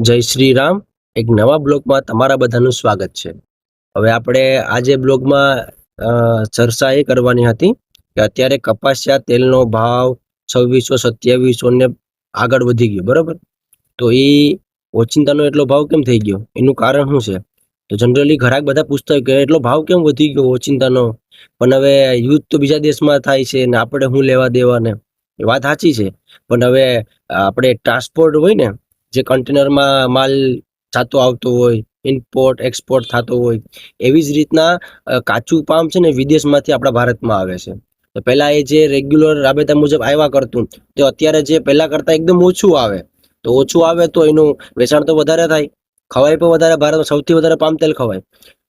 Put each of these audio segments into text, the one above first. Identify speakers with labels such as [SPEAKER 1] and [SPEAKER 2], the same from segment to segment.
[SPEAKER 1] જય શ્રી રામ. એક નવા બ્લોગમાં તમારા બધાનું સ્વાગત છે. હવે આપણે આજે બ્લોગમાં ચર્ચા એ કરવાની હતી કે અત્યારે કપાસિયા તેલનો ભાવ 2600-2700 ને આગળ વધી ગયો, બરોબર? તો એ ઓચિંતાનો એટલો ભાવ કેમ થઈ ગયો, એનું કારણ શું છે? તો જનરલી ઘરાક બધા પૂછતા હોય કે એટલો ભાવ કેમ વધી ગયો ઓચિંતાનો, પણ હવે યુદ્ધ તો બીજા દેશમાં થાય છે ને આપણે શું લેવા દેવાને. એ વાત સાચી છે, પણ હવે આપણે ટ્રાન્સપોર્ટ હોય ને, જે કન્ટેનરમાં માલ જાતો આવતો હોય, ઇમ્પોર્ટ એક્સપોર્ટ થતો હોય, એવી જ રીતના કાચું પામ છે ને વિદેશમાંથી આપણા ભારતમાં આવે છે. તો પહેલા એ જે રેગ્યુલર રાબેતા મુજબ આવ્યા કરતું, તો અત્યારે જે પહેલા કરતા એકદમ ઓછું આવે. તો ઓછું આવે તો એનું વેચાણ તો વધારે થાય, ખવાય પણ વધારે. ભારતમાં સૌથી વધારે પામ તેલ ખવાય.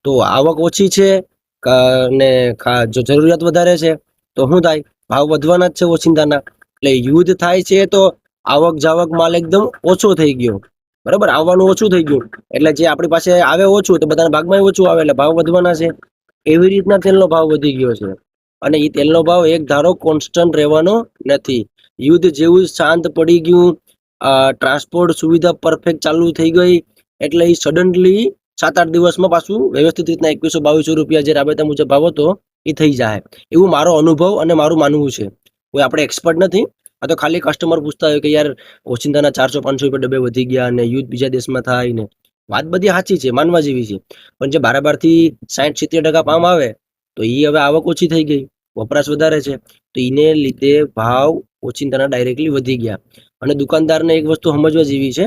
[SPEAKER 1] તો આવક ઓછી છે ને જો જરૂરિયાત વધારે છે તો શું થાય? ભાવ વધવાના જ છે ઓચિંતાના. એટલે યુદ્ધ થાય છે તો આવક જાવક માલ એકદમ ઓછો થઈ ગયો, બરાબર? આવવાનું ઓછું થઈ ગયું એટલે જે આપણી પાસે આવે ઓછું, તો બધાના ભાગમાં ઓછું આવે એટલે ભાવ વધવાના છે. એવી રીતના તેલનો ભાવ વધી ગયો છે. અને એ તેલનો ભાવ એક ધારો કોન્સ્ટન્ટ રહેવાનો નથી. યુદ્ધ જેવું શાંત પડી ગયું, ટ્રાન્સપોર્ટ સુવિધા પરફેક્ટ ચાલુ થઈ ગઈ, એટલે એ સડનલી 7-8 દિવસમાં પાછું વ્યવસ્થિત રીતના 2100-2200 રૂપિયા જે રાબેતા મુજબ ભાવ હતો એ થઈ જાય. એવું મારો અનુભવ અને મારું માનવું છે. કોઈ આપણે એક્સપર્ટ નથી, આ તો ખાલી કસ્ટમર પૂછતા હોય કે યાર ઓચિંતાના 400-500 રૂપિયા ડબ્બે વધી ગયા અને યુદ્ધ બીજા દેશમાં થાય ને. વાત બધી સાચી છે, માનવા જેવી છે, પણ જે બારથી 60-70% પામ આવે તો એ હવે આવક ઓછી થઈ ગઈ, વપરાશ વધારે છે, તો એને લીધે ભાવ ઓચિંતાના ડાયરેક્ટલી વધી ગયા. અને દુકાનદારને એક વસ્તુ સમજવા જેવી છે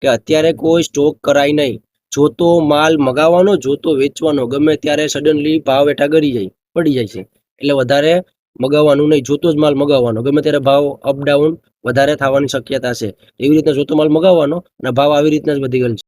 [SPEAKER 1] કે અત્યારે કોઈ સ્ટોક કરાય નહીં. જોતો માલ મગાવવાનો, જોતો વેચવાનો, ગમે ત્યારે સડનલી ભાવ હેઠા પડી જાય છે. એટલે વધારે મગાવવાનું નહીં, જોતો જ માલ મગાવવાનો, ગમે ત્યારે ભાવ અપડાઉન વધારે થવાની શક્યતા છે. એવી રીતના જોતો માલ મગાવવાનો અને ભાવ આવી રીતના જ વધી ગયેલ છે.